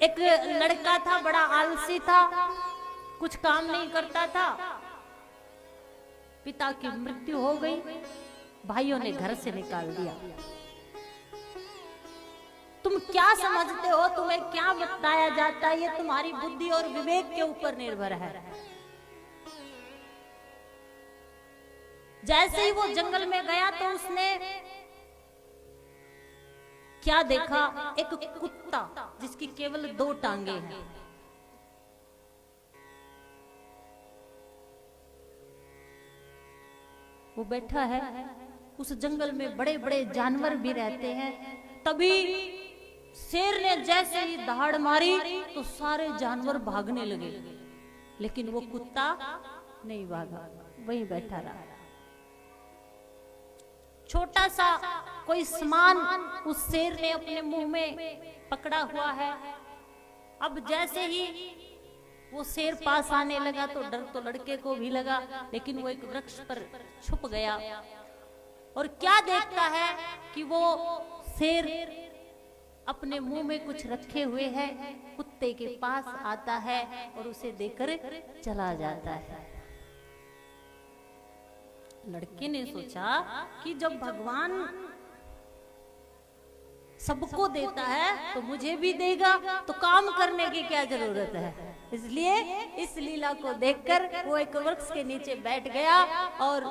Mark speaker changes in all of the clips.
Speaker 1: एक लड़का था, बड़ा आलसी था, कुछ काम नहीं करता था। पिता की मृत्यु हो गई, भाइयों ने घर से निकाल दिया। तुम क्या समझते हो, तुम्हें क्या बताया जाता है, ये तुम्हारी बुद्धि और विवेक के ऊपर निर्भर है। जैसे ही वो जंगल में गया तो उसने क्या देखा, एक कुत्ता जिसकी केवल 2 टांगे हैं। वो बैठा है। उस जंगल में बड़े बड़े जानवर भी रहते हैं। तभी शेर ने जैसे ही दहाड़ मारी तो सारे जानवर भागने लगे, लेकिन वो कुत्ता नहीं भागा, वहीं बैठा रहा। छोटा सा कोई सामान उस शेर ने अपने मुंह में पकड़ा हुआ है। अब जैसे ही वो शेर पास आने लगा तो डर तो लड़के को भी लगा, लेकिन वो एक वृक्ष पर छुप गया और क्या देखता है कि वो शेर अपने मुंह में कुछ रखे हुए है। कुत्ते के पास आता है और उसे देकर चला जाता है। लड़के ने सोचा कि जब भगवान सबको देता है तो मुझे भी देगा, तो काम करने की क्या जरूरत है। इसलिए इस लीला को देखकर वो एक वृक्ष के नीचे बैठ गया और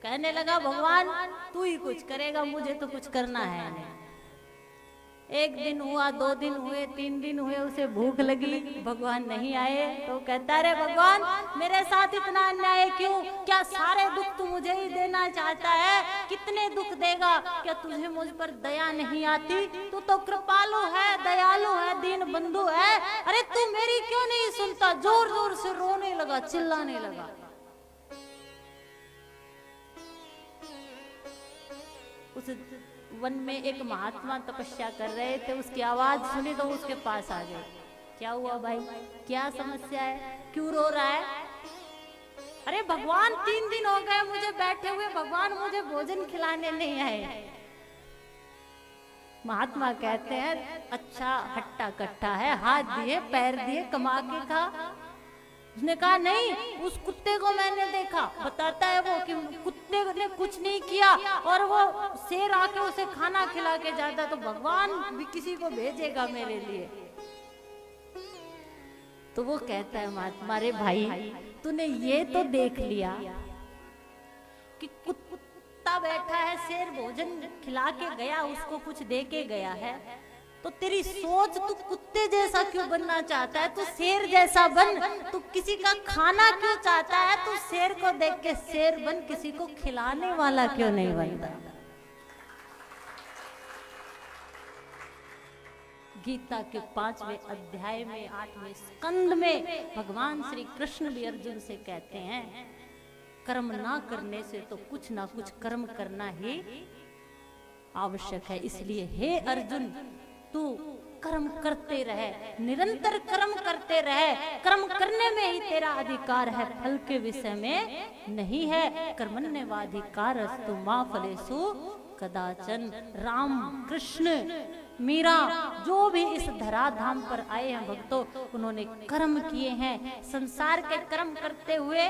Speaker 1: कहने लगा, भगवान तू ही कुछ करेगा, मुझे तो कुछ करना है नहीं। 1 दिन हुआ, 2 दिन हुए, 3 दिन हुए, उसे भूख लगी, भगवान नहीं आए तो कहता, रे भगवान मेरे साथ इतना अन्याय क्यों, क्या सारे दुख तू मुझे ही देना चाहता है, कितने दुख देगा, क्या तुझे मुझ पर दया नहीं आती, तू तो कृपालु है, दयालु है, दीन बंधु है, अरे तू मेरी क्यों नहीं सुनता। जोर जोर से रोने लगा, चिल्लाने लगा। उस वन में एक महात्मा तपस्या कर रहे थे, उसकी आवाज सुनी तो उसके पास आ गए। क्या हुआ भाई, क्या समस्या है, क्यों रो रहा है। अरे भगवान 3 दिन हो गए मुझे बैठे हुए, भगवान मुझे भोजन खिलाने नहीं आए। महात्मा कहते हैं, अच्छा हट्टा कट्टा है, हाथ दिए पैर दिए, कमा के खा। उसने कहा, नहीं, उस कुत्ते को मैंने देखा, बताता है वो कि कुत्ते ने कुछ नहीं किया और वो शेर आके उसे खाना खिला के जाता, तो भगवान भी किसी को भेजेगा मेरे लिए। तो वो कहता है, महात्मा रे भाई तूने ये तो देख लिया कि कुत्ता बैठा है, शेर भोजन खिला के गया, उसको कुछ दे के गया है, तो तेरी सोच तू कुत्ते जैसा क्यों बनना चाहता है, तू शेर जैसा बन। तू किसी का खाना क्यों चाहता है, तू शेर को देख के शेर बन, किसी को खिलाने वाला क्यों नहीं बनता। गीता के 5वें अध्याय में 8वें स्कंद में भगवान श्री कृष्ण भी अर्जुन से कहते हैं, कर्म ना करने से तो कुछ ना कुछ कर्म करना ही आवश्यक है। इसलिए हे अर्जुन तू कर्म करते रहे, निरंतर कर्म करते रहे, कर्म करने में ही तेरा अधिकार है, फल के विषय में नहीं है। कर्मण्येवाधिकारस्तु मा फलेषु कदाचन। राम कृष्ण मीरा जो भी इस धराधाम पर आए हैं भक्तों, उन्होंने कर्म किए हैं, संसार के कर्म करते हुए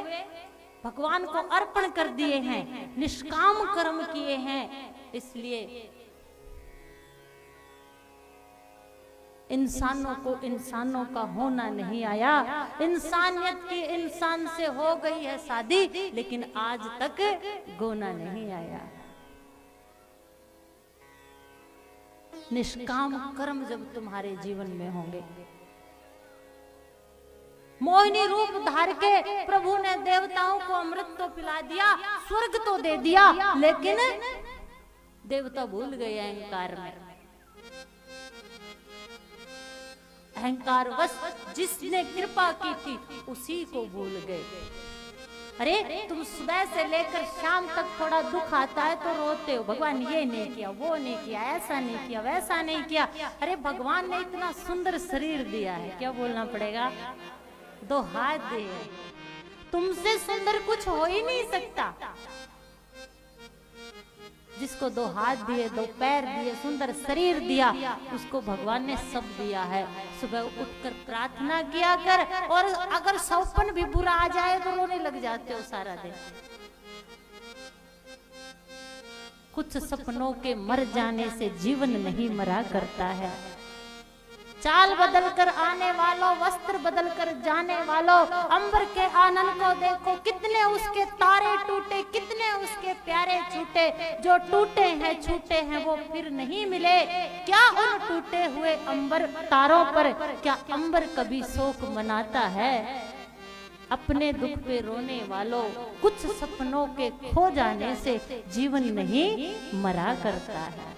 Speaker 1: भगवान को अर्पण कर दिए हैं, निष्काम कर्म किए हैं। इसलिए इंसानों को इंसानों का होना नहीं आया, इंसानियत की इंसान से हो गई है शादी, लेकिन आज तक गोना नहीं आया। निष्काम कर्म जब तुम्हारे जीवन में होंगे। मोहिनी रूप धार के प्रभु ने देवताओं को अमृत तो पिला दिया, स्वर्ग तो दे दिया, लेकिन देवता भूल गए अहंकार में। अहंकारवश जिसने कृपा की थी उसी को भूल गए। अरे तुम सुबह से लेकर शाम तक थोड़ा दुख आता है तो रोते हो, भगवान ये नहीं किया, वो नहीं किया, ऐसा नहीं किया, वैसा नहीं किया। अरे भगवान ने इतना सुंदर शरीर दिया है, क्या बोलना पड़ेगा, 2 हाथ दिए, तुमसे सुंदर कुछ हो ही नहीं सकता। जिसको 2 हाथ दिए, 2 पैर दिए, सुंदर शरीर दिया, उसको भगवान ने सब दिया है। सुबह उठकर प्रार्थना किया कर, और अगर सपन भी बुरा आ जाए तो रोने लग जाते हो सारा दिन। कुछ सपनों के मर जाने से जीवन नहीं मरा करता है। चाल बदल कर आने वालों, वस्त्र बदल कर जाने वालों, अंबर के आनंद को देखो, कितने उसके तारे टूटे, कितने उसके प्यारे छूटे। जो टूटे हैं छूटे हैं वो फिर नहीं मिले। क्या उन टूटे हुए अंबर तारों पर, क्या अंबर कभी शोक मनाता है? अपने दुख पे रोने वालों, कुछ सपनों के खो जाने से जीवन नहीं मरा करता है।